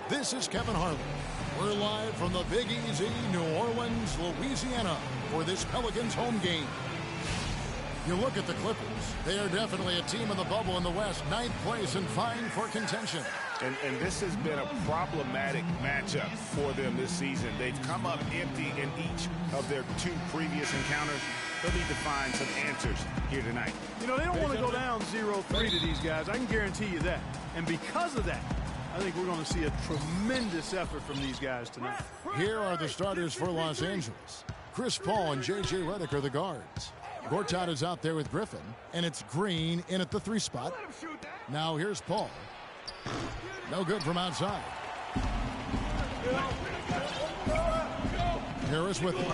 This is Kevin Harlan. We're live from the Big Easy, New Orleans, Louisiana, for this Pelicans home game. You look at the Clippers. They are definitely a team in the bubble in the West, 9th place and vying for contention. And this has been a problematic matchup for them this season. They've come up empty in each of their 2 previous encounters. They'll need to find some answers here tonight. You know, they don't want to go down 0-3 to these guys. I can guarantee you that. And because of that, I think we're going to see a tremendous effort from these guys tonight. Here are the starters for Los Angeles. Chris Paul and J.J. Redick are the guards. Gortat is out there with Griffin, and it's Green in at the 3 spot. Now here's Paul. No good from outside. Harris with it.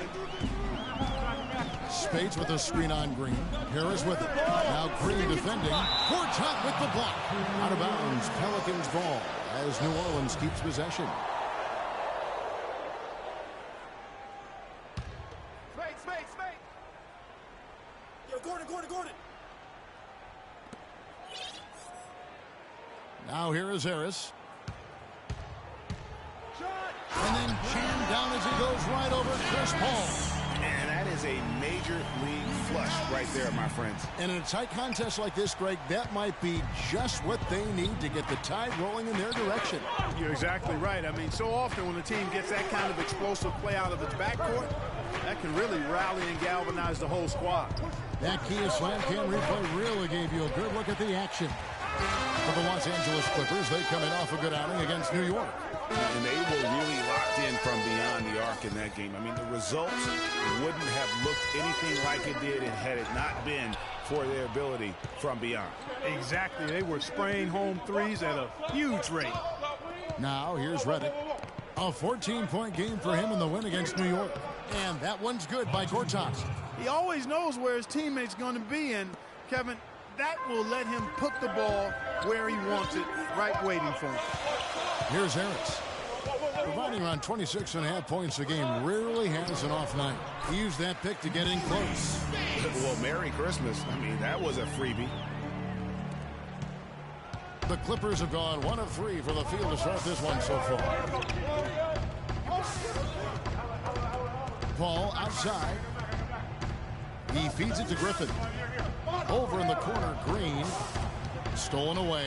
Spates with a screen on Green. Harris with it. Now Green defending. Gortat with the block. Out of bounds, Pelicans ball as New Orleans keeps possession. Spade. Yo, Gordon. Now here is Harris. And then jammed down as he goes right over Chris Paul. And that is a major league flush right there, my friends. And in a tight contest like this, Greg, that might be just what they need to get the tide rolling in their direction. You're exactly right. I mean, so often when a team gets that kind of explosive play out of its backcourt, that can really rally and galvanize the whole squad. That Kia Slam Cam replay really gave you a good look at the action. For the Los Angeles Clippers, they come in off a good outing against New York. And they were really locked in from beyond the arc in that game. I mean, the results wouldn't have looked anything like it did had it not been for their ability from beyond. Exactly. They were spraying home threes at a huge rate. Now, here's Redick. A 14-point game for him in the win against New York. And that one's good by Gortat. He always knows where his teammate's going to be, and, Kevin, that will let him put the ball where he wants it, right waiting for him. Here's Harris. Providing around 26.5 points a game, rarely has an off night. He used that pick to get in close. Well, Merry Christmas. I mean, that was a freebie. The Clippers have gone 1 of 3 for the field to start this one so far. Paul outside. He feeds it to Griffin. Over in the corner, Green. Stolen away.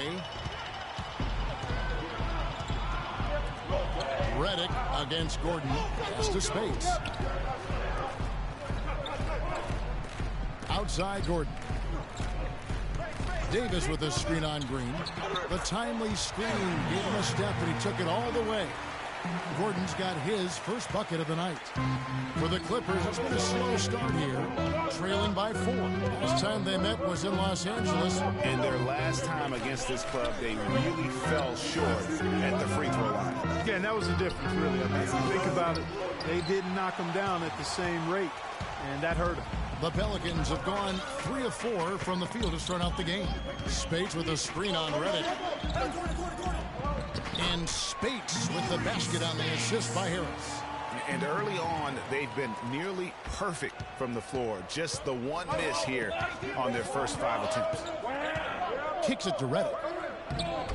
Redick against Gordon. Pass to Spates. Outside Gordon. Davis with a screen on Green. The timely screen gave him a step, and he took it all the way. Gordon's got his first bucket of the night. For the Clippers, it's been a slow start here, trailing by 4. Last time they met was in Los Angeles. And their last time against this club, they really fell short at the free throw line. Yeah, and that was the difference, really. I mean, if you think about it, they didn't knock them down at the same rate, and that hurt them. The Pelicans have gone 3 of 4 from the field to start out the game. Spates with a screen on Redick. And Spates with the basket on the assist by Harris. And early on, they've been nearly perfect from the floor. Just the one miss here on their first 5 attempts. Kicks it to Redick.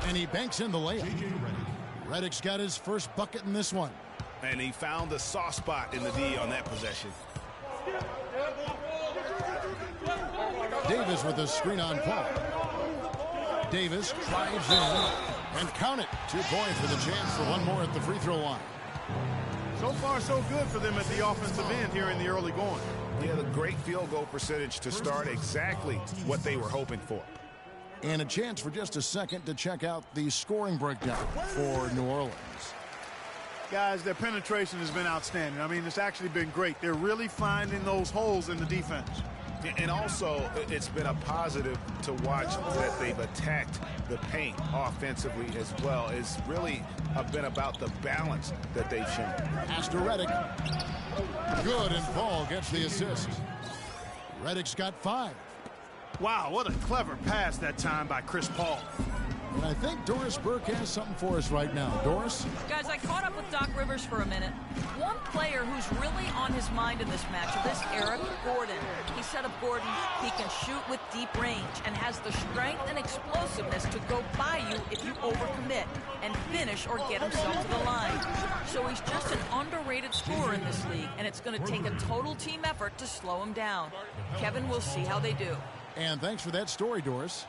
And he banks in the layup. Redick's got his first bucket in this one. And he found the soft spot in the D on that possession. Davis with a screen on Paul. Davis drives in and count it. 2 points with a chance for one more at the free throw line. So far, so good for them at the offensive end here in the early going. Yeah, the great field goal percentage to start exactly what they were hoping for. And a chance for just a second to check out the scoring breakdown for New Orleans. Guys, their penetration has been outstanding. I mean, it's actually been great. They're really finding those holes in the defense. And also, it's been a positive to watch that they've attacked the paint offensively as well. It's really been about the balance that they've shown. Pass to Redick. Good, and Paul gets the assist. Redick's got 5. Wow, what a clever pass that time by Chris Paul. And I think Doris Burke has something for us right now. Doris? Guys, I caught up with Doc Rivers for a minute. One player who's really on his mind in this matchup is Eric Gordon. He said of Gordon, he can shoot with deep range and has the strength and explosiveness to go by you if you overcommit and finish or get himself to the line. So he's just an underrated scorer in this league, and it's going to take a total team effort to slow him down. Kevin, we'll see how they do. And thanks for that story, Doris.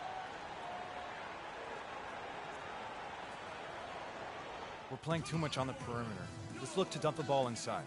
We're playing too much on the perimeter. Let's look to dump the ball inside.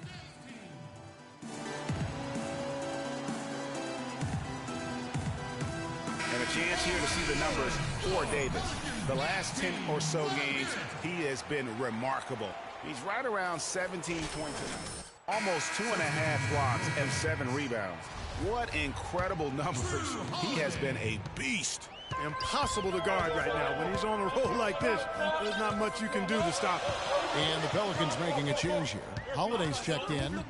And a chance here to see the numbers for Davis. The last 10 or so games, he has been remarkable. He's right around 17 points tonight. Almost 2.5 blocks and 7 rebounds. What incredible numbers. He has been a beast. Impossible to guard right now. When he's on a roll like this, there's not much you can do to stop him. And the Pelicans making a change here. Holiday's checked in.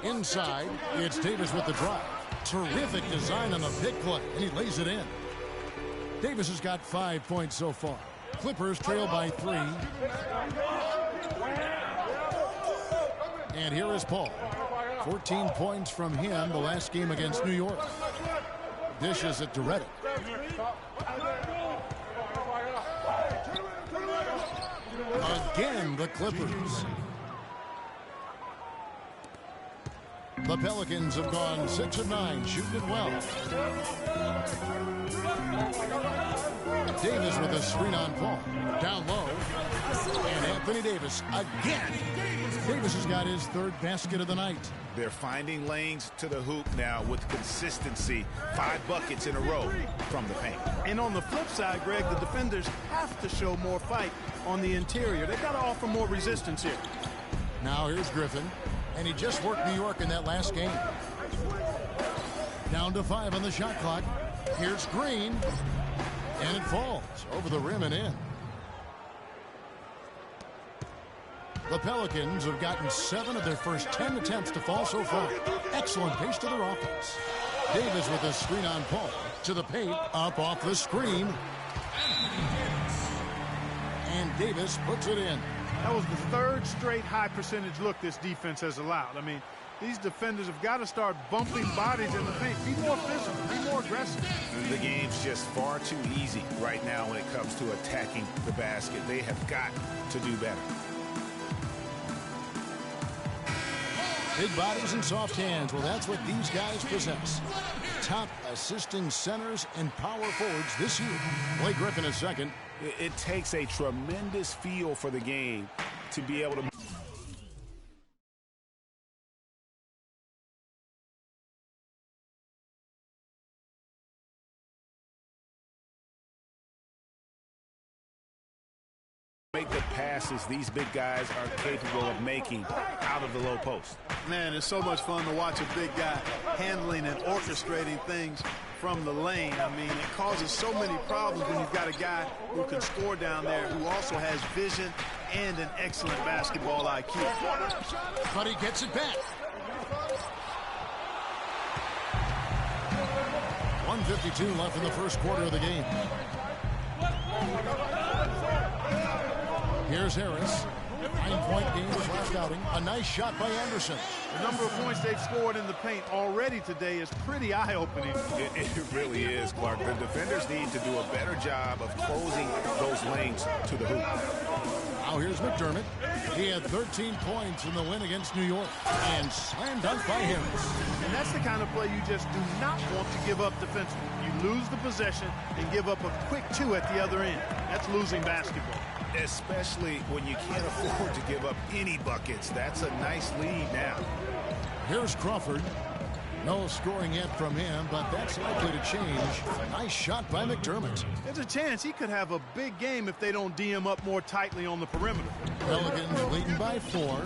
Inside, it's Davis with the drive. Terrific design on the big play, and he lays it in. Davis has got 5 points so far. Clippers trail by 3. And here is Paul. 14 points from him the last game against New York. Dishes it to Reddick. Again, the Clippers. The Pelicans have gone 6 of 9, shooting it well. Davis with a screen on Paul. Down low. And Anthony Davis again. Davis has got his 3rd basket of the night. They're finding lanes to the hoop now with consistency. 5 buckets in a row from the paint. And on the flip side, Greg, the defenders have to show more fight on the interior. They've got to offer more resistance here. Now here's Griffin. And he just worked New York in that last game. Down to 5 on the shot clock. Here's Green. And it falls over the rim and in. The Pelicans have gotten 7 of their first 10 attempts to fall so far. Excellent pace to their offense. Davis with a screen on Paul. To the paint, up off the screen. And Davis puts it in. That was the 3rd straight high percentage look this defense has allowed. I mean, these defenders have got to start bumping bodies in the paint. Be more physical, be more aggressive. The game's just far too easy right now when it comes to attacking the basket. They have got to do better. Big bodies and soft hands. Well, that's what these guys possess. Top assisting centers and power forwards this year. Blake Griffin is second. It takes a tremendous feel for the game to be able to make the passes these big guys are capable of making out of the low post. Man, it's so much fun to watch a big guy handling and orchestrating things from the lane. I mean, it causes so many problems when you've got a guy who can score down there, who also has vision and an excellent basketball IQ. But he gets it back. 1:52 left in the first quarter of the game. Here's Harris. 9-point game his last outing. A nice shot by Anderson. The number of points they've scored in the paint already today is pretty eye-opening. It really is, Clark. The defenders need to do a better job of closing those lanes to the hoop. Now here's McDermott. He had 13 points in the win against New York. And slam dunk by Harris. And that's the kind of play you just do not want to give up defensively. You lose the possession and give up a quick 2 at the other end. That's losing basketball. Especially when you can't afford to give up any buckets. That's a nice lead now. Here's Crawford. No scoring yet from him, but that's likely to change. Nice shot by McDermott. There's a chance he could have a big game if they don't D him up more tightly on the perimeter. Pelicans leading by 4.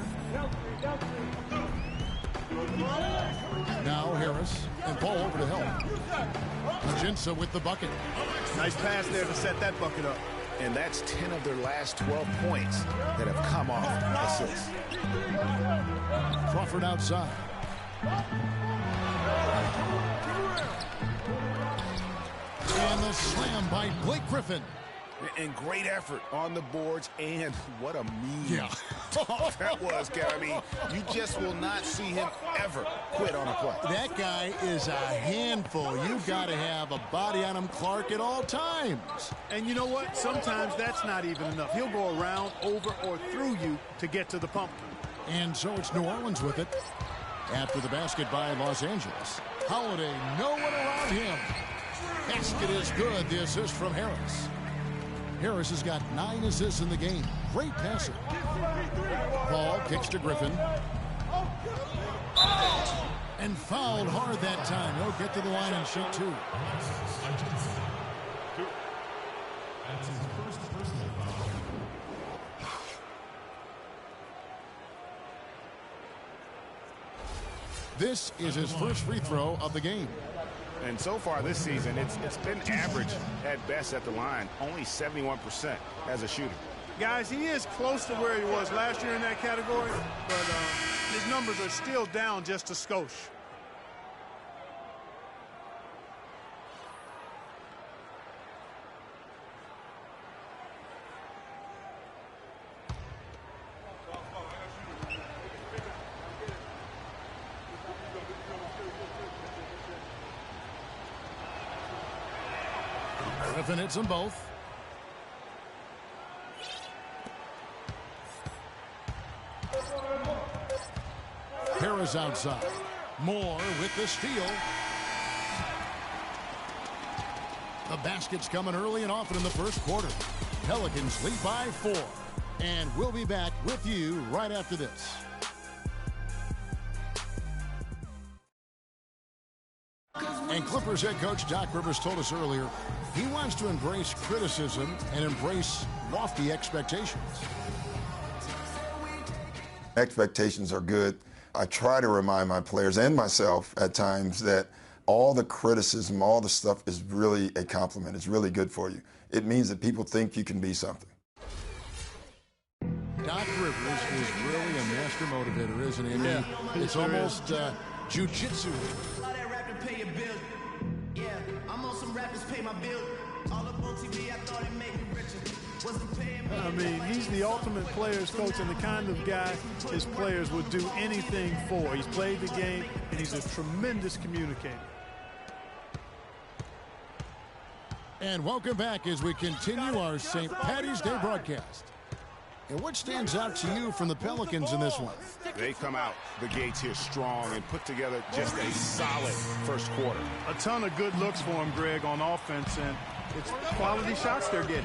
Now Harris and Paul over to help. Majinsa with the bucket. Nice pass there to set that bucket up. And that's 10 of their last 12 points that have come off assists. Crawford outside. And the slam by Blake Griffin. And great effort on the boards, and what a mean dunk that was, Gary. I mean, you just will not see him ever quit on a play. That guy is a handful. You've got to have a body on him, Clark, at all times. And you know what? Sometimes that's not even enough. He'll go around, over, or through you to get to the pumpkin. And so it's New Orleans with it. After the basket by Los Angeles. Holiday, no one around him. Basket is good. The assist from Harris. Harris has got 9 assists in the game. Great passing. Ball kicks to Griffin. And fouled hard that time. He'll get to the line and shoot 2. This is his first free throw of the game. And so far this season, it's been average at best at the line. Only 71% as a shooter. Guys, he is close to where he was last year in that category, but his numbers are still down just a skosh. Griffin hits them both. Harris outside. Moore with the steal. The basket's coming early and often in the first quarter. Pelicans lead by 4. And we'll be back with you right after this. And Clippers head coach Doc Rivers told us earlier he wants to embrace criticism and embrace lofty expectations. Expectations are good. I try to remind my players and myself at times that all the criticism, all the stuff is really a compliment. It's really good for you. It means that people think you can be something. Doc Rivers is really a master motivator, isn't he? I mean, it's almost jiu-jitsu. Pay your bill. Yeah, I'm on some rappers pay my bill. All up on TV, I thought it made me richer. Wasn't paying me. I mean, he's the ultimate players coach and the kind of guy his players would do anything for. He's played the game, and he's a tremendous communicator. And welcome back as we continue our St. Paddy's Day broadcast. And what stands out to you from the Pelicans in this one? They come out the gates here strong and put together just a solid first quarter. A ton of good looks for him, Greg, on offense, and it's quality shots they're getting.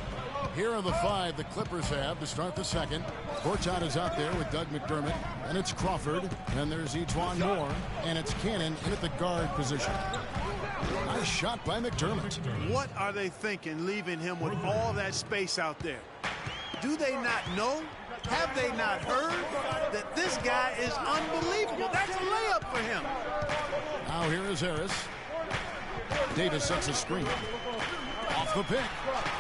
Here are the 5 the Clippers have to start the second. Gortat is out there with Doug McDermott, and it's Crawford, and there's Etuan Moore, and it's Cannon in at the guard position. Nice shot by McDermott. What are they thinking, leaving him with all that space out there? Do they not know? Have they not heard that this guy is unbelievable? That's a layup for him. Now here is Harris. Davis sets a screen. Off the pick.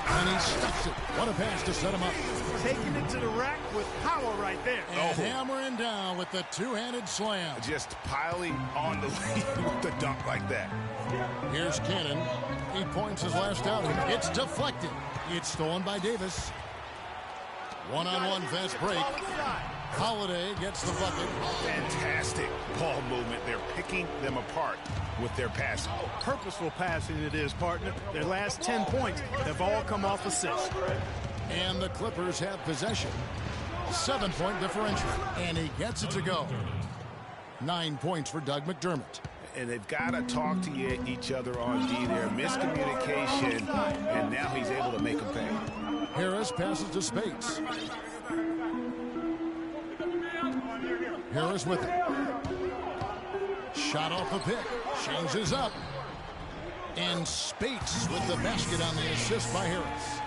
And he stuffs it. What a pass to set him up. Taking it to the rack with power right there. And hammering down with the two-handed slam. Just piling on the lead with the dunk like that. Here's Cannon. He points his last outing. It's deflected. It's stolen by Davis. One-on-one fast break. Holiday gets the bucket. Fantastic ball movement. They're picking them apart with their passing. Purposeful passing it is, partner. Their last 10 points have all come off assists. And the Clippers have possession. 7-point differential. And he gets it to go. 9 points for Doug McDermott. And they've got to talk to each other on D there. Miscommunication, and now he's able to make them pay. Harris passes to Spates. Harris with it. Shot off the pick. Changes up. And Spates with the basket on the assist by Harris.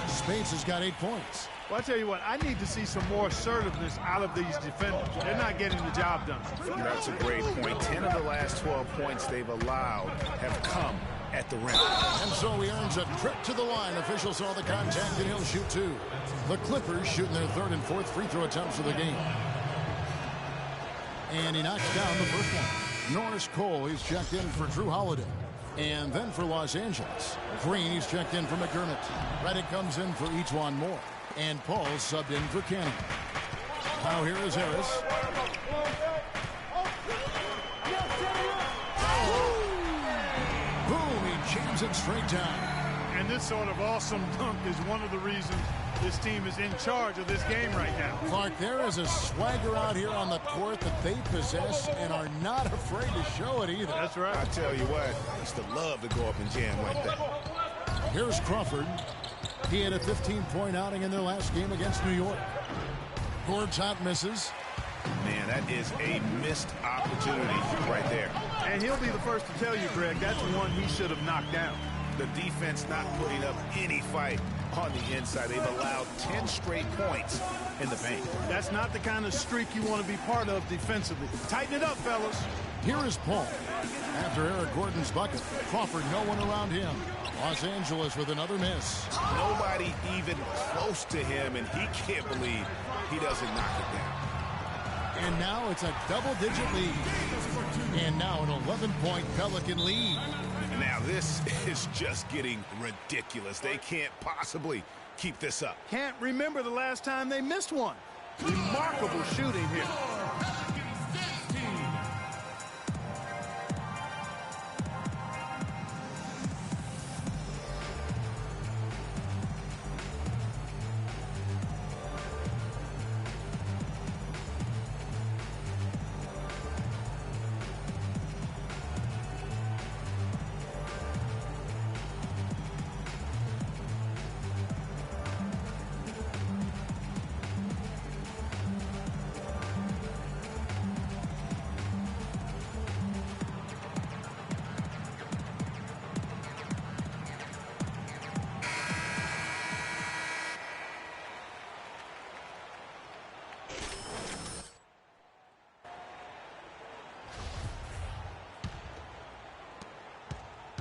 Spates has got 8 points. Well, I tell you what, I need to see some more assertiveness out of these defenders. They're not getting the job done. That's a great point. 10 of the last 12 points they've allowed have come at the rim. And so he earns a trip to the line. Officials saw the contact, and he'll shoot 2. The Clippers shooting their 3rd and 4th free throw attempts of the game. And he knocks down the first one. Norris Cole is checked in for Drew Holiday. And then for Los Angeles, Green, he's checked in for McDermott. Reddick comes in for each one more. And Paul subbed in for Cannon. Now here is Harris. Boom, he jams it straight down. And this sort of awesome dunk is one of the reasons this team is in charge of this game right now. Clark, there is a swagger out here on the court that they possess and are not afraid to show it either. That's right. I tell you what, I used to love to go up and jam like that. Here's Crawford. He had a 15-point outing in their last game against New York. Gortat misses. Man, that is a missed opportunity right there. And he'll be the first to tell you, Greg, that's one he should have knocked down. The defense not putting up any fight on the inside. They've allowed 10 straight points in the paint. That's not the kind of streak you want to be part of defensively. Tighten it up, fellas. Here is Paul. After Eric Gordon's bucket, Crawford, no one around him. Los Angeles with another miss. Nobody even close to him, and he can't believe he doesn't knock it down. And now it's a double-digit lead. And now an 11-point Pelican lead. Now this is just getting ridiculous. They can't possibly keep this up. Can't remember the last time they missed one. Remarkable shooting here.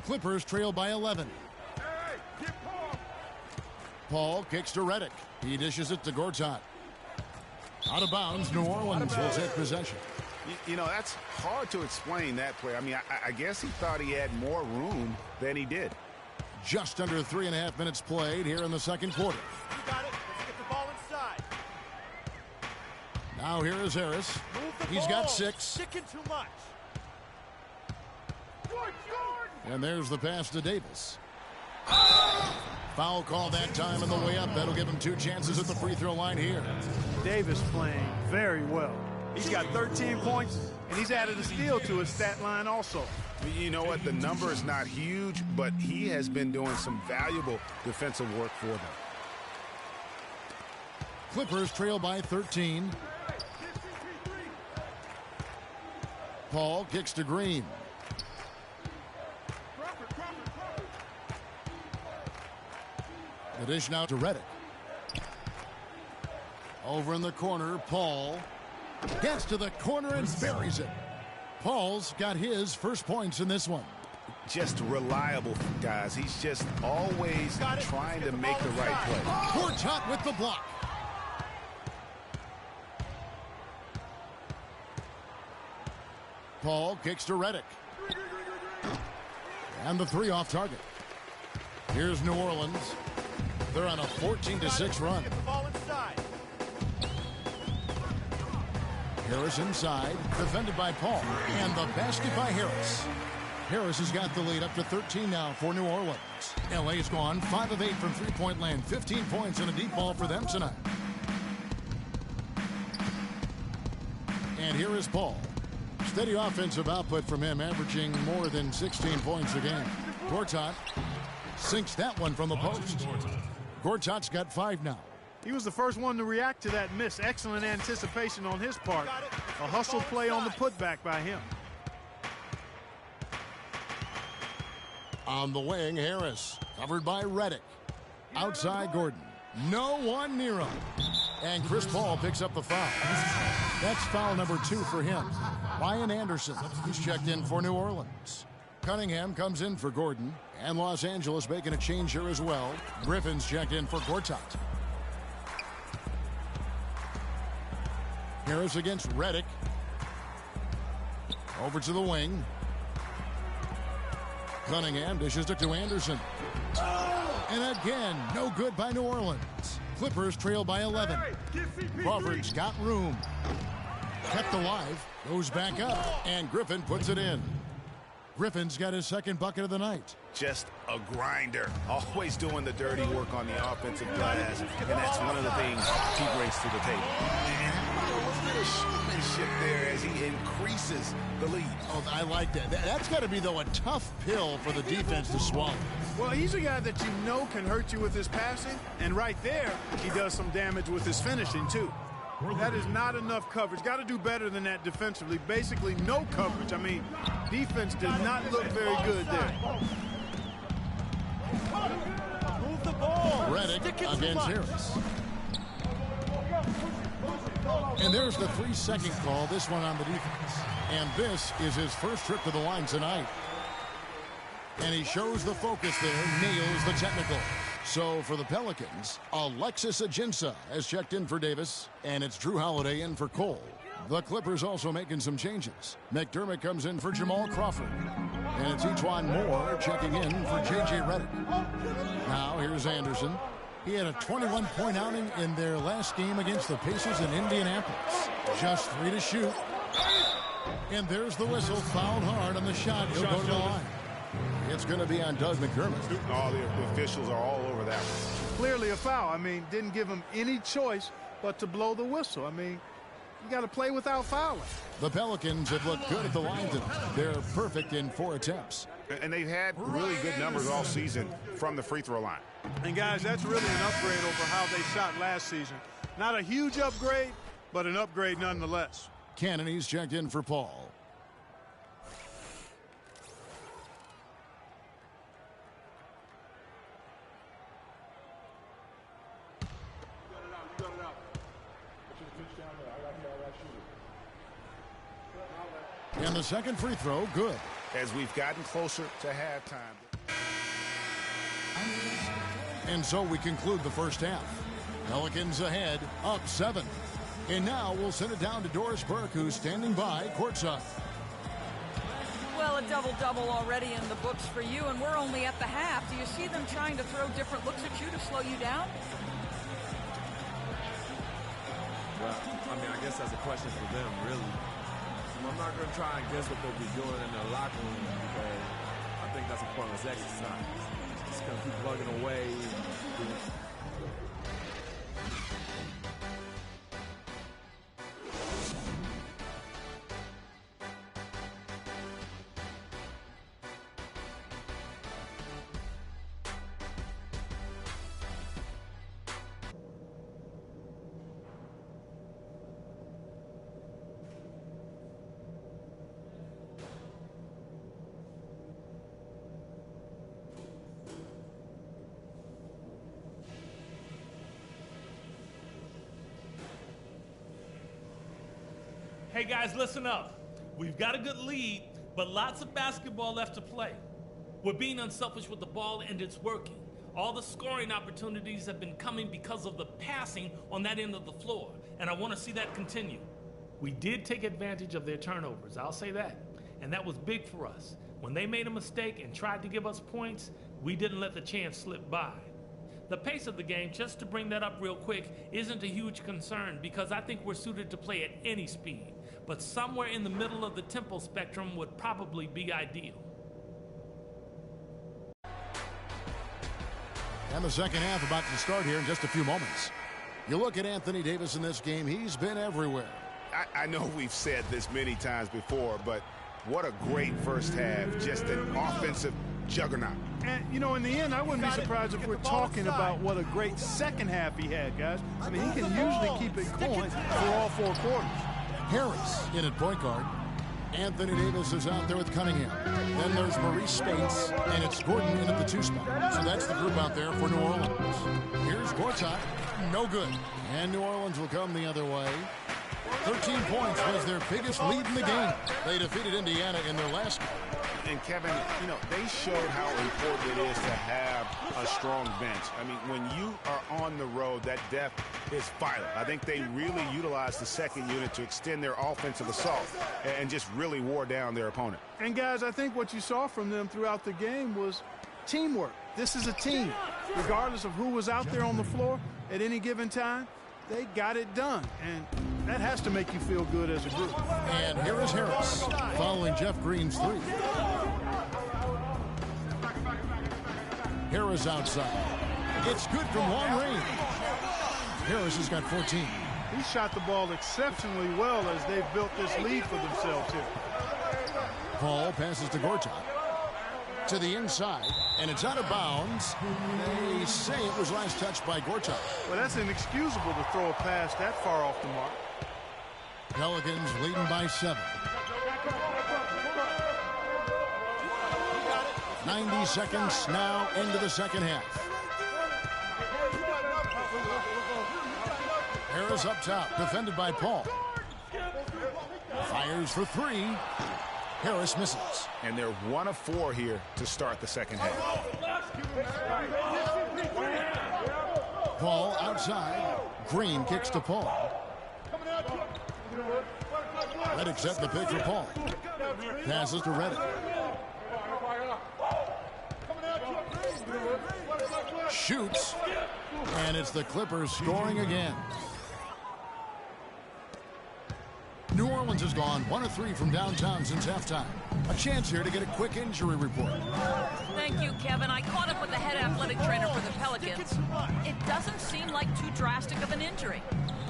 Clippers trail by 11. Paul kicks to Reddick. He dishes it to Gortat. Out of bounds, New Orleans will take possession. You know, that's hard to explain that play. I mean, I guess he thought he had more room than he did. Just under 3.5 minutes played here in the second quarter. You got it. Let's get the ball inside. Now here is Harris. He's got 6. Sticking too much. And there's the pass to Davis. Foul call that time on the way up. That'll give him 2 chances at the free throw line here. Davis playing very well. He's got 13 points, and he's added a steal to his stat line also. You know what? The number is not huge, but he has been doing some valuable defensive work for them. Clippers trail by 13. Paul kicks to Green. The dish now to Reddick. Over in the corner, Paul gets to the corner and buries it. Paul's got his first points in this one. Just reliable, guys. He's just always trying to make the right play. Gortat with the block. Paul kicks to Reddick. And the 3 off target. Here's New Orleans. They're on a 14-6 run. Harris inside, defended by Paul. And the basket by Harris. Harris has got the lead up to 13 now for New Orleans. LA's gone 5 of 8 from three-point land. 15 points and a deep ball for them tonight. And here is Paul. Steady offensive output from him, averaging more than 16 points a game. Gortat sinks that one from the post. Gortat's got 5 now. He was the first one to react to that miss. Excellent anticipation on his part. A hustle play on the putback by him. On the wing, Harris, covered by Reddick. Outside Gordon. No one near him. And Chris Paul picks up the foul. That's foul number 2 for him. Ryan Anderson, who's checked in for New Orleans. Cunningham comes in for Gordon. And Los Angeles making a change here as well. Griffin's checked in for Gortat. Harris against Reddick. Over to the wing. Cunningham dishes it to Anderson. And again, no good by New Orleans. Clippers trail by 11. Crawford's got room. Kept alive, goes back up, and Griffin puts it in. Griffin's got his second bucket of the night. Just a grinder, always doing the dirty work on the offensive glass, and that's one of the things he brings to the table. And a little bit of showmanship there as he increases the lead. Oh, I like that. That's got to be, though, a tough pill for the defense to swallow. Well, he's a guy that you know can hurt you with his passing, and right there, he does some damage with his finishing, too. That is not enough coverage. Got to do better than that defensively. Basically, no coverage. I mean, defense did not look very good there. Move the ball. Redick against Harris. And there's the 3-second call, this one on the defense. And this is his first trip to the line tonight. And he shows the focus there, nails the technical. So for the Pelicans, Alexis Ajinça has checked in for Davis, and it's Drew Holiday in for Cole. The Clippers also making some changes. McDermott comes in for Jamal Crawford. And it's Etuan Moore checking in for J.J. Redick. Now here's Anderson. He had a 21-point outing in their last game against the Pacers in Indianapolis. Just 3 to shoot. And there's the whistle, fouled hard on the shot. He'll go to the line. It's going to be on Doug McDermott. All the officials are all over that one. Clearly a foul. I mean, didn't give him any choice but to blow the whistle. I mean, you got to play without fouling. The Pelicans have looked good at the line tonight. They're perfect in 4 attempts. And they've had really good numbers all season from the free throw line. And, guys, that's really an upgrade over how they shot last season. Not a huge upgrade, but an upgrade nonetheless. Cannony's checked in for Paul. And the second free throw, good. As we've gotten closer to halftime. And so we conclude the first half. Pelicans ahead, up 7. And now we'll send it down to Doris Burke, who's standing by courtside. Well, a double-double already in the books for you, and we're only at the half. Do you see them trying to throw different looks at you to slow you down? Well, I mean, I guess that's a question for them, really. I'm not going to try and guess what they'll be doing in their locker room because I think that's a pointless exercise. Just going to keep plugging away. Hey guys, listen up. We've got a good lead, but lots of basketball left to play. We're being unselfish with the ball and it's working. All the scoring opportunities have been coming because of the passing on that end of the floor, and I want to see that continue. We did take advantage of their turnovers, I'll say that, and that was big for us. When they made a mistake and tried to give us points, we didn't let the chance slip by. The pace of the game, just to bring that up real quick, isn't a huge concern because I think we're suited to play at any speed. But somewhere in the middle of the tempo spectrum would probably be ideal. And the second half about to start here in just a few moments. You look at Anthony Davis in this game, he's been everywhere. I know we've said this many times before, but what a great first half. Just an offensive juggernaut. And, you know, in the end, I wouldn't be surprised if we're talking about what a great second half he had, guys. I mean, he can usually keep it going for all 4 quarters. Harris in at point guard. Anthony Davis is out there with Cunningham. Then there's Maurice Spates, and it's Gordon in at the 2 spot. So that's the group out there for New Orleans. Here's Gortat, no good. And New Orleans will come the other way. 13 points was their biggest lead in the game. They defeated Indiana in their last game. And Kevin, you know, they showed how important it is to have a strong bench. I mean, when you are on the road, that depth is vital. I think they really utilized the second unit to extend their offensive assault and just really wore down their opponent. And guys, I think what you saw from them throughout the game was teamwork. This is a team. Regardless of who was out there on the floor at any given time, they got it done. And that has to make you feel good as a group. And here is Harris following Jeff Green's three. Harris outside. It's good from long range. Harris has got 14. He shot the ball exceptionally well as they've built this lead for themselves here. Paul passes to Gortat. To the inside, and it's out of bounds. They say it was last touched by Gortat. Well, that's inexcusable to throw a pass that far off the mark. Pelicans leading by 7. 90 seconds now into the second half. Harris up top, defended by Paul. Fires for three. Harris misses. And they're 1 of 4 here to start the second half. Paul outside. Green kicks to Paul. Reddick set the pick for Paul. Passes to Reddick. Shoots. And it's the Clippers scoring again. New Orleans has gone 1 of 3 from downtown since halftime. A chance here to get a quick injury report. Thank you, Kevin. I caught up with the head athletic trainer for the Pelicans. It doesn't seem like too drastic of an injury.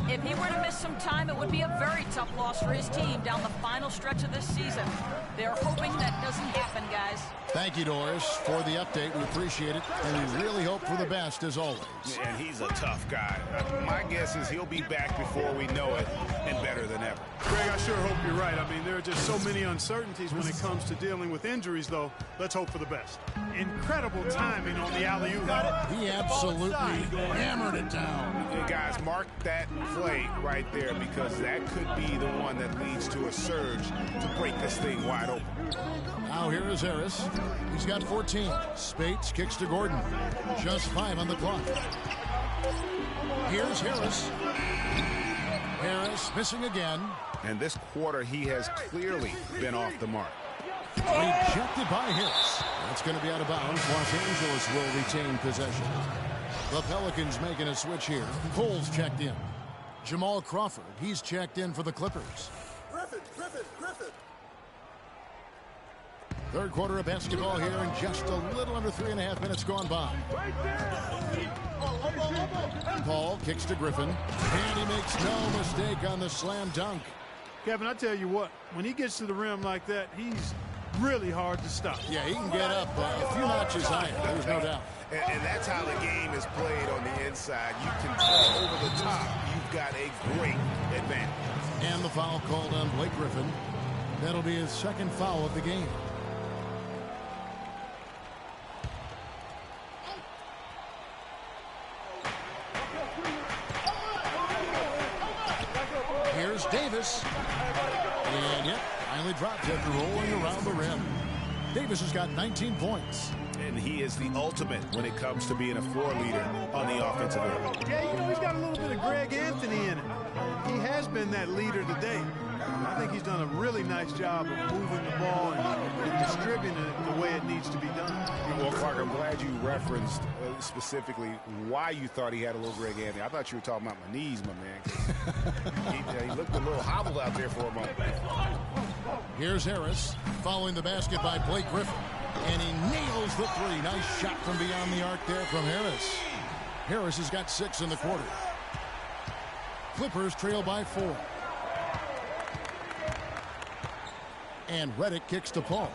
If he were to miss some time, it would be a very tough loss for his team down the final stretch of this season. They're hoping that doesn't happen, guys. Thank you, Doris, for the update. We appreciate it, and we really hope for the best, as always. And he's a tough guy. My guess is he'll be back before we know it, and better than ever. Greg, I sure hope you're right. I mean, there are just so many uncertainties when it comes to dealing with injuries, though. Let's hope for the best. Incredible timing on the alley-oop. He absolutely hammered it down. And guys, mark that play right there, because that could be the one that leads to a surge to break this thing wide open. Now here is Harris. He's got 14. Spates kicks to Gordon. Just 5 on the clock. Here's Harris. Harris missing again. And this quarter, he has clearly been off the mark. Rejected by Harris. That's going to be out of bounds. Los Angeles will retain possession. The Pelicans making a switch here. Cole's checked in. Jamal Crawford, he's checked in for the Clippers. Griffin. Third quarter of basketball here, and just a little under 3.5 minutes gone by. Paul kicks to Griffin, and he makes no mistake on the slam dunk. Kevin, I tell you what, when he gets to the rim like that, he's really hard to stop. Yeah, he can get up a few notches higher, there's no doubt. And that's how the game is played on the inside. You can play over the top. You've got a great advantage. And the foul called on Blake Griffin. That'll be his second foul of the game. Here's Davis. And yep, finally dropped after rolling around the rim. Davis has got 19 points. And he is the ultimate when it comes to being a floor leader on the offensive end. Yeah, you know, he's got a little bit of Greg Anthony in it. He has been that leader today. I think he's done a really nice job of moving the ball and distributing it the way it needs to be done. Well, Clark, I'm glad you referenced specifically why you thought he had a little Greg Anthony. I thought you were talking about my knees, my man. He looked a little hobbled out there for a moment. Here's Harris following the basket by Blake Griffin. And he nails the three. Nice shot from beyond the arc there from Harris. Harris has got 6 in the quarter. Clippers trail by 4. And Reddick kicks to Paul.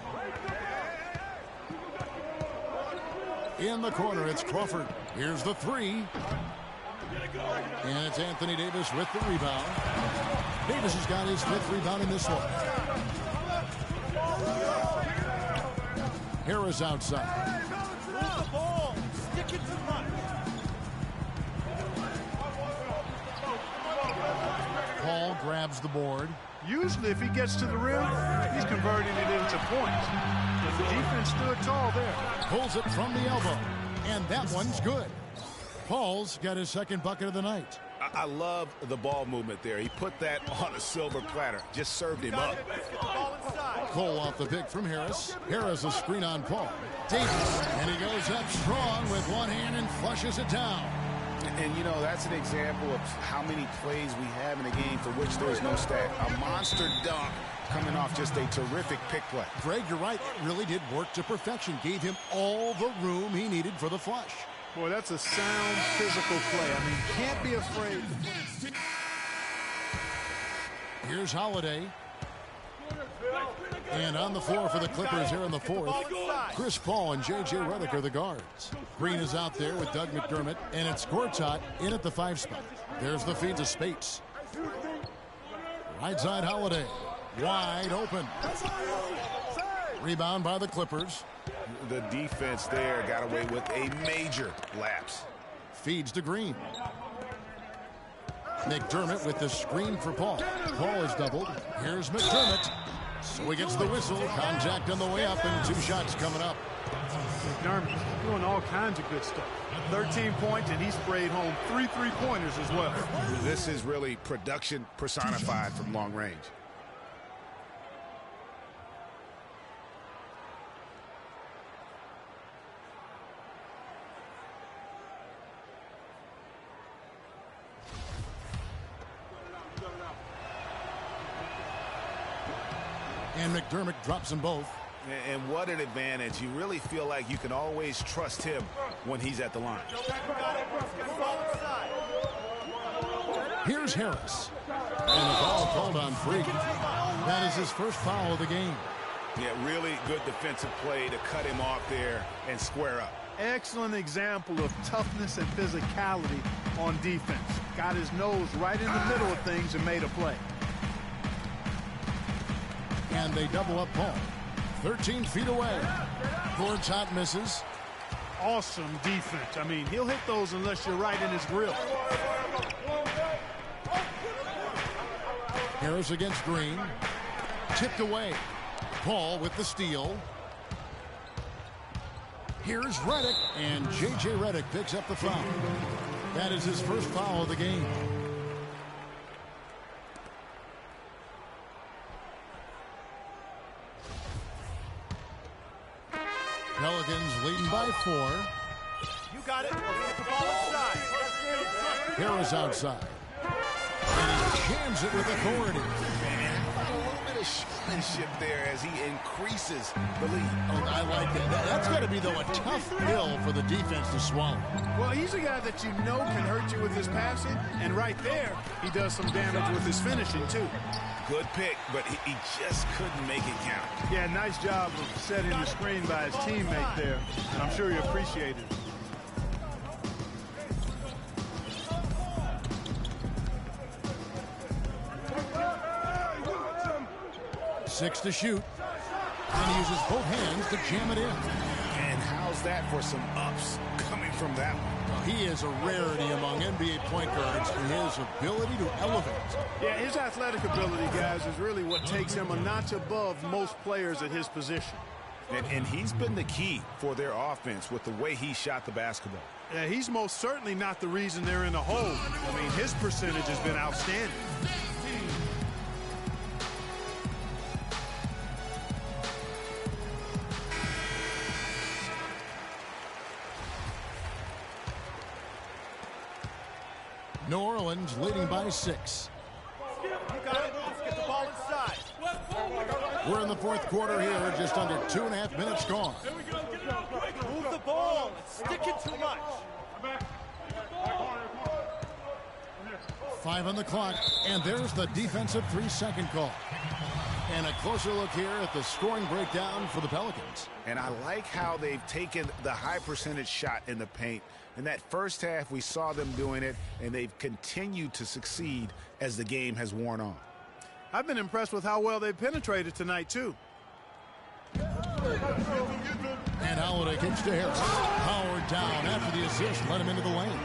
In the corner, it's Crawford. Here's the 3. And it's Anthony Davis with the rebound. Davis has got his 5th rebound in this one. Harris outside. Paul grabs the board. Usually if he gets to the rim, he's converting it into points. But the defense stood tall there. Pulls it from the elbow. And that one's good. Paul's got his second bucket of the night. I love the ball movement there. He put that on a silver platter. Just served him up. Cole off the pick from Harris. Harris a screen on Paul. Davis. And he goes up strong with one hand and flushes it down. And, you know, that's an example of how many plays we have in a game for which there's no stat. A monster dunk coming off just a terrific pick play. Greg, you're right. It really did work to perfection. Gave him all the room he needed for the flush. Boy, that's a sound physical play. I mean, can't be afraid. Here's Holiday. And on the floor for the Clippers here in the fourth, Chris Paul and J.J. Redick are the guards. Green is out there with Doug McDermott, and it's Gortat in at the 5 spot. There's the feed to Spates. Right side Holiday. Wide open. Rebound by the Clippers. The defense there got away with a major lapse. Feeds to Green. McDermott with the screen for Paul. Paul is doubled. Here's McDermott. So he gets the whistle. Contact on the way up, and 2 shots coming up. McDermott doing all kinds of good stuff. 13 points, and he sprayed home 3 3-pointers as well. This is really production personified from long range. And McDermott drops them both. And what an advantage. You really feel like you can always trust him when he's at the line. Here's Harris. And a foul called on Freak. That is his first foul of the game. Yeah, really good defensive play to cut him off there and square up. Excellent example of toughness and physicality on defense. Got his nose right in the middle of things and made a play. And they double up Paul. 13 feet away. Gortat misses. Awesome defense. I mean, he'll hit those unless you're right in his grill. Harris against Green. Tipped away. Paul with the steal. Here's Redick. And J.J. Redick picks up the foul. That is his first foul of the game. Pelicans leading by 4. You got it. Get the ball inside. Harris outside. And he jams it with authority. A little bit of showmanship there as he increases the lead. Oh, I like that. That's got to be, though, a tough pill for the defense to swallow. Well, he's a guy that you know can hurt you with his passing, and right there, he does some damage with his finishing, too. Good pick, but he just couldn't make it count. Yeah, nice job of setting the screen by his teammate there, and I'm sure he appreciated it. Six to shoot. And he uses both hands to jam it in. And how's that for some ups coming from that one? Well, he is a rarity among NBA point guards for his ability to elevate. Yeah, his athletic ability, guys, is really what takes him a notch above most players at his position. And he's been the key for their offense with the way he shot the basketball. Yeah, he's most certainly not the reason they're in the hole. I mean, his percentage has been outstanding. New Orleans leading by 6. You got it. Let's get the ball inside. We're in the fourth quarter here, just under 2.5 minutes gone. Move the ball. It's sticking too much. 5 on the clock, and there's the defensive 3-second call. And a closer look here at the scoring breakdown for the Pelicans. And I like how they've taken the high percentage shot in the paint. In that first half, we saw them doing it, and they've continued to succeed as the game has worn on. I've been impressed with how well they've penetrated tonight, too. And Holiday kicks to Harris. Howard down after the assist, let him into the lane.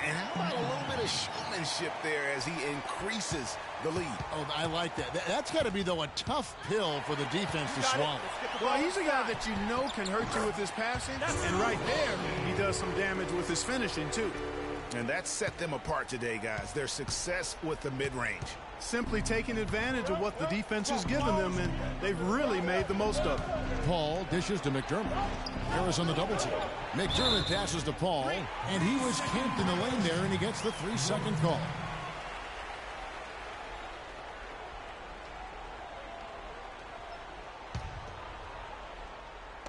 And how about a little bit bit of showmanship there as he increases the lead. Oh, I like that. That's got to be, though, a tough pill for the defense to swallow. Well, he's a guy that you know can hurt you with his passing, and right there, he does some damage with his finishing, too. And that set them apart today, guys. Their success with the mid-range. Simply taking advantage of what the defense has given them, and they've really made the most of it. Paul dishes to McDermott. Harris on the double team. McDermott passes to Paul, and he was camped in the lane there, and he gets the 3-second call.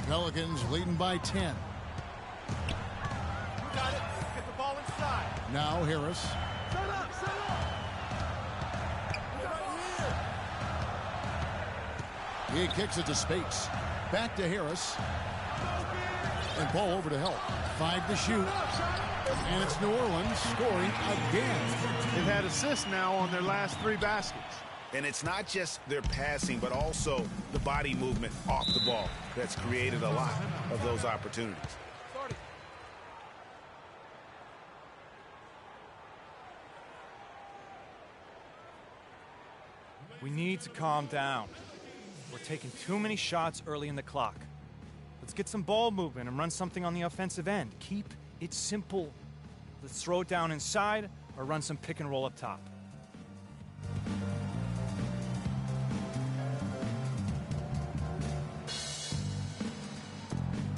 Pelicans leading by 10. Got it. Get the ball inside. Now Harris. Set up. He kicks it to Spates. Back to Harris. And Paul over to help. 5 to shoot. And it's New Orleans scoring again. They've had assists now on their last 3 baskets. And it's not just their passing, but also the body movement off the ball that's created a lot of those opportunities. We need to calm down. We're taking too many shots early in the clock. Let's get some ball movement and run something on the offensive end. Keep it simple. Let's throw it down inside or run some pick and roll up top.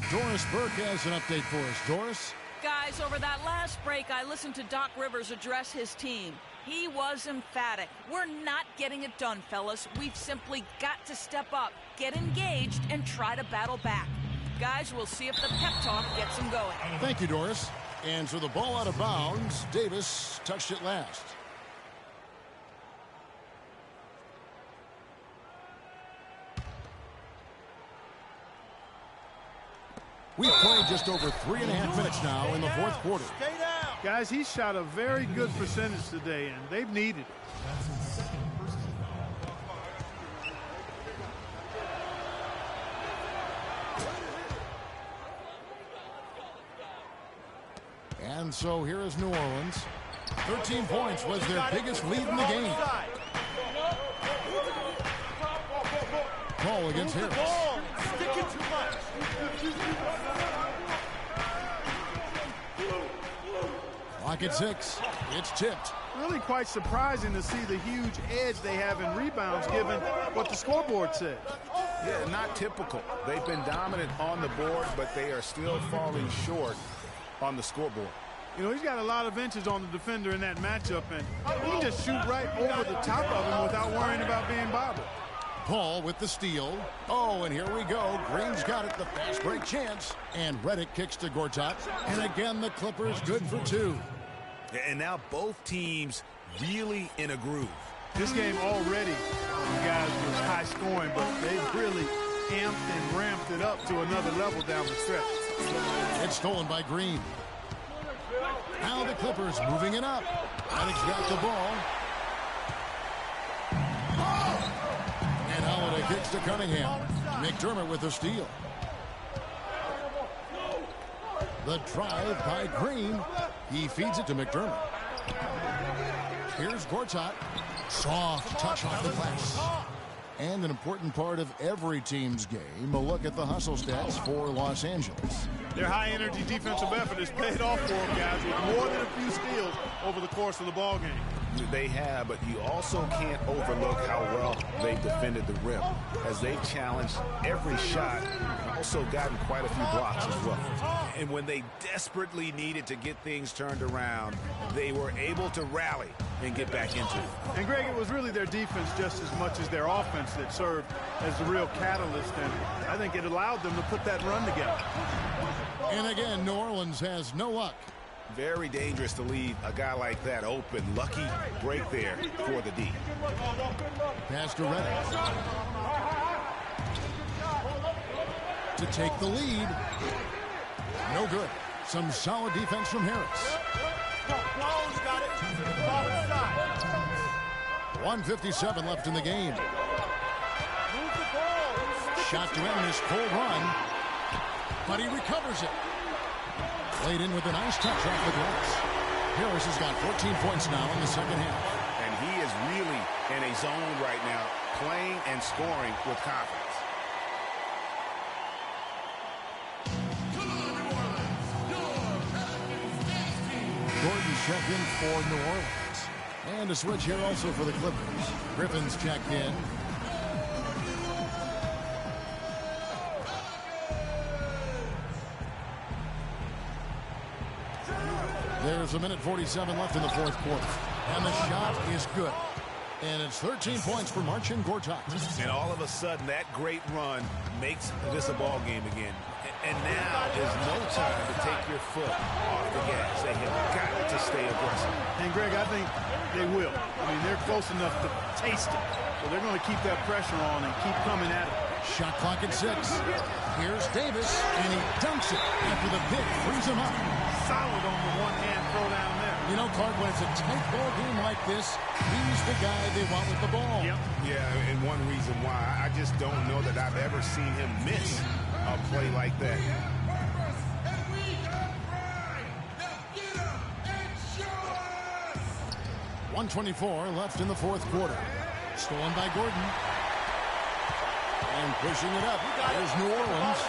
Doris Burke has an update for us. Doris? Guys, over that last break, I listened to Doc Rivers address his team. He was emphatic. We're not getting it done, fellas. We've simply got to step up, get engaged, and try to battle back. Guys, we'll see if the pep talk gets them going. Thank you, Doris. And so the ball out of bounds. Davis touched it last. We've played just over 3.5 minutes now in the fourth quarter. Guys, he shot a very good percentage today, and they've needed it. And so here is New Orleans. 13 points was their biggest lead in the game. Ball against Harris. Clock at 6. It's tipped. Really quite surprising to see the huge edge they have in rebounds given what the scoreboard said. Yeah, not typical. They've been dominant on the board, but they are still falling short on the scoreboard. You know, he's got a lot of inches on the defender in that matchup, and he can just shoot right over the top of him without worrying about being bothered. Paul with the steal. Oh, and here we go. Green's got it, the fast break chance. And Reddick kicks to Gortat. And again, the Clippers good for 2. And now both teams really in a groove. This game already, you guys, was high scoring, but they really amped and ramped it up to another level down the stretch. It's stolen by Green. Now the Clippers moving it up. Reddick's got the ball. And Holiday kicks to Cunningham. McDermott with the steal. The drive by Green. He feeds it to McDermott. Here's Gortat. Soft touch off the glass. And an important part of every team's game, a look at the hustle stats for Los Angeles. Their high-energy defensive effort has paid off for them, guys, with more than a few steals over the course of the ball game. They have, but you also can't overlook how well they've defended the rim, as they've challenged every shot and also gotten quite a few blocks as well. And when they desperately needed to get things turned around, they were able to rally and get back into it. And, Greg, it was really their defense just as much as their offense that served as the real catalyst, and I think it allowed them to put that run together. And again, New Orleans has no luck. Very dangerous to leave a guy like that open. Lucky break there for the D. Pass to Reddick. To take the lead. No good. Some solid defense from Harris. 1:57 left in the game. Shot to end this full run. But he recovers it. Laid in with a nice touch off the glass. Harris has got 14 points now in the second half. And he is really in a zone right now, playing and scoring with confidence. Gordon checked in for New Orleans. And a switch here also for the Clippers. Griffin's checked in. There's a minute 47 left in the fourth quarter. And the shot is good. And it's 13 points for Marcin Gortat. And all of a sudden, that great run makes this a ball game again. And now is no time to take your foot off the gas. They have got to stay aggressive. And, Greg, I think they will. I mean, they're close enough to taste it. So they're going to keep that pressure on and keep coming at it. Shot clock at 6. Here's Davis, and he dunks it after the pick frees him up. Solid on the one-hand throw down there. You know, Clark, when it's a tight ball game like this, he's the guy they want with the ball. Yep. Yeah, and one reason why, I just don't know that I've ever seen him miss a play like that. .124 left in the fourth quarter. Stolen by Gordon. And pushing it up. There's New Orleans.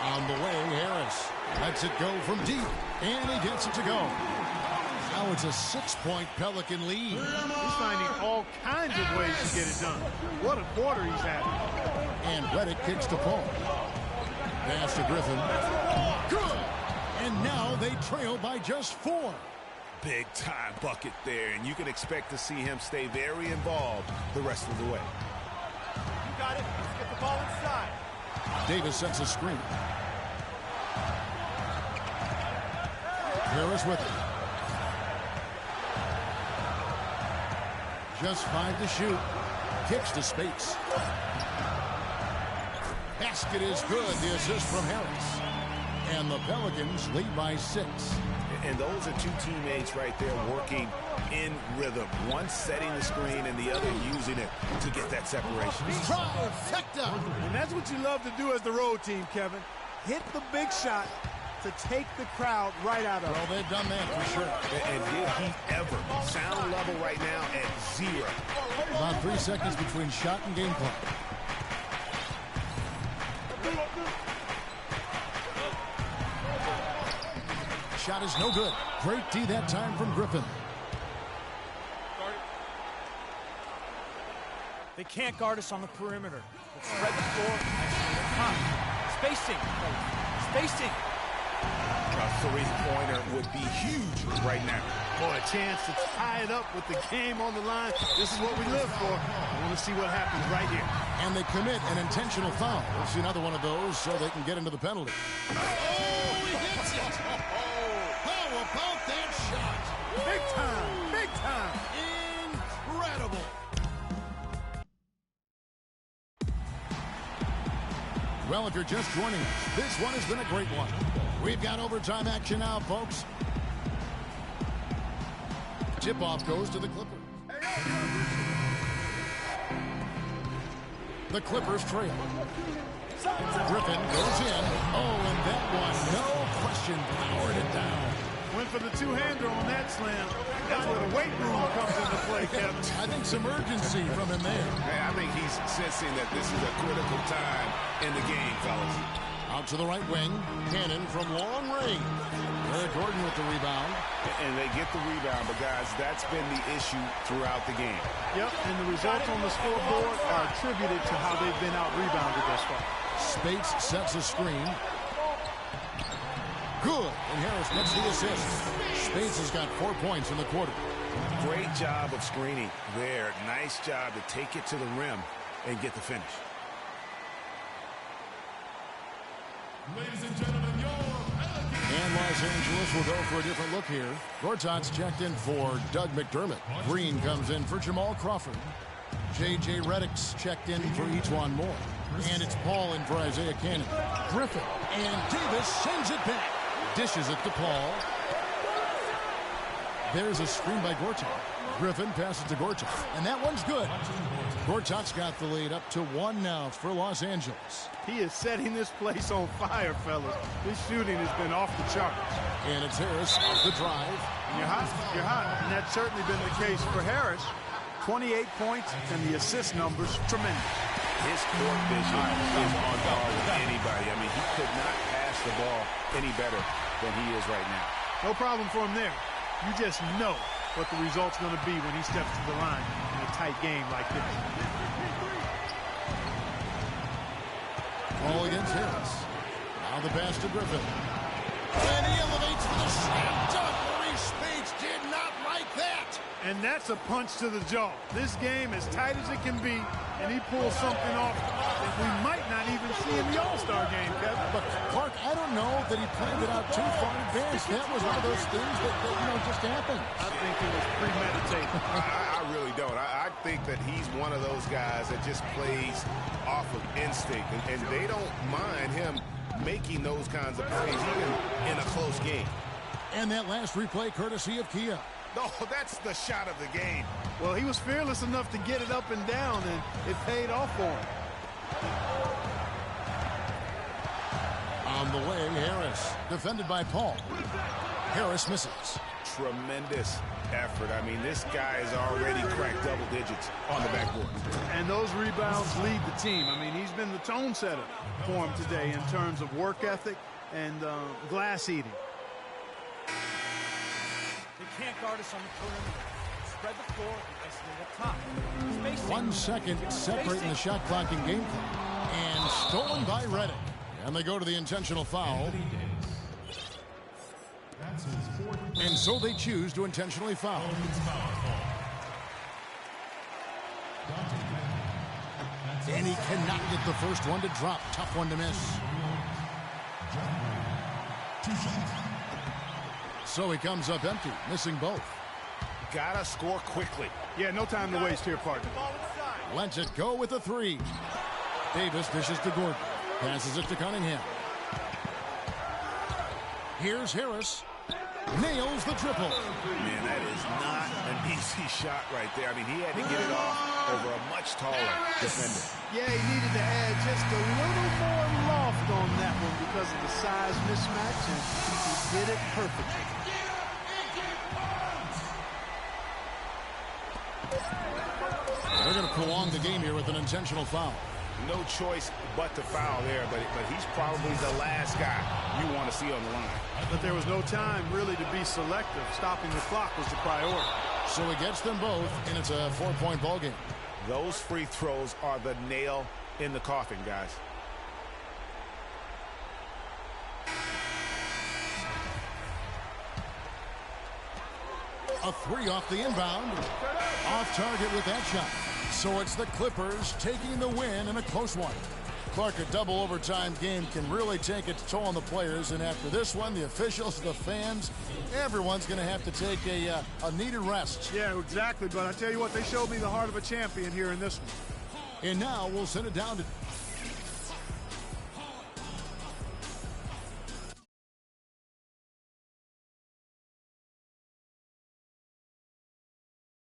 On the way, Harris lets it go from deep. And he gets it to go. Now it's a 6-point Pelican lead. He's finding all kinds of ways to get it done. What a quarter he's having. And Reddick kicks to Paul. Pass to Griffin. Good! And now they trail by just 4. Big time bucket there, and you can expect to see him stay very involved the rest of the way. You got it. Let's get the ball inside. Davis sets a screen. Harris with it. Just 5 to shoot. Kicks to Spates. Basket is good. The assist from Harris. And the Pelicans lead by 6. And those are two teammates right there working in rhythm. One setting the screen and the other using it to get that separation. Trifecta. And that's what you love to do as the road team, Kevin. Hit the big shot to take the crowd right out of it. Well, they've done that for sure. And did he ever? Sound level right now at 0. About 3 seconds between shot and game clock. Shot is no good. Great D that time from Griffin. They can't guard us on the perimeter. Let's spread the floor. Spacing. Spacing. A three-pointer would be huge right now. Boy, a chance to tie it up with the game on the line. This is what we live for. I want to see what happens right here. And they commit an intentional foul. We'll see another one of those so they can get into the penalty. Oh, he hits it. How about that shot? Big time. Big time. Incredible. Well, if you're just joining us, this one has been a great one. We've got overtime action now, folks. Tip-off goes to the Clippers. The Clippers trail. Griffin goes in. Oh, and that one, no question, powered it down. Went for the two-hander on that slam. That's where the weight room comes into play, Kevin. I think some urgency from him there. Hey, I think he's sensing that this is a critical time in the game, fellas. Out to the right wing. Cannon from long range. Eric Gordon with the rebound. And they get the rebound, but guys, that's been the issue throughout the game. Yep, and the results on the scoreboard are attributed to how they've been out-rebounded thus far. Spates sets a screen. Good, and Harris gets the assist. Spates has got 4 points in the quarter. Great job of screening there. Nice job to take it to the rim and get the finish. Ladies and gentlemen, and Los Angeles will go for a different look here. Gortat's checked in for Doug McDermott. Green comes in for Jamal Crawford. J.J. Redick's checked in for E'Twaun Moore. And it's Paul in for Isaiah Cannon. Griffin and Davis sends it back. Dishes it to Paul. There's a screen by Gortat. Griffin passes to Gortat, and that one's good. Gortat's got the lead up to 1 now for Los Angeles. He is setting this place on fire, fellas. This shooting has been off the charts. And it's Harris off the drive. And you're hot, you're hot. And that's certainly been the case for Harris. 28 points, and the assist numbers tremendous. His court vision is on par with anybody. I mean, he could not pass the ball any better than he is right now. No problem for him there. You just know what the result's going to be when he steps to the line in a tight game like this. Ball against Harris. Now the pass to Griffin. And he elevates for the slam dunk. Maurice Spates did not like that. And that's a punch to the jaw. This game as tight as it can be, and he pulls something off that we might not even see in the All-Star game, Kevin. But, Clark, I don't know that he planned it out too far in advance. That was one of those things that just happened. I think it was premeditated. I really don't. I think that he's one of those guys that just plays off of instinct, and they don't mind him making those kinds of plays, even in a close game. And that last replay courtesy of Kia. No, that's the shot of the game. Well, he was fearless enough to get it up and down, and it paid off for him. On the way, Harris. Defended by Paul. Harris misses. Tremendous effort. I mean, this guy has already cracked double digits on the backboard. And those rebounds lead the team. I mean, he's been the tone setter for him today in terms of work ethic and glass eating. They can't guard us on the perimeter. Spread the floor and isolate up top. Spacing. 1 second separating the shot clock and game clock. And stolen by Reddick. And they go to the intentional foul. And so they choose to intentionally foul. And he cannot get the first one to drop. Tough one to miss. So he comes up empty, missing both. Gotta score quickly. Yeah, no time to waste here, partner. Lets it go with a 3. Davis dishes to Gordon. Passes it to Cunningham. Here's Harris. Nails the triple. Man, that is not an easy shot right there. I mean, he had to get it off over a much taller defender. Yeah, he needed to add just a little more loft on that one because of the size mismatch, and he did it perfectly. They're going to prolong the game here with an intentional foul. No choice but to foul there, but he's probably the last guy you want to see on the line. But there was no time really to be selective. Stopping the clock was the priority. So he gets them both, and it's a 4-point ball game. Those free throws are the nail in the coffin, guys. A 3 off the inbound. Off target with that shot. So it's the Clippers taking the win in a close one. Clark, a double overtime game can really take its toll on the players, and after this one, the officials, the fans, everyone's going to have to take a needed rest. Yeah, exactly, but I tell you what, they showed me the heart of a champion here in this one. And now we'll send it down to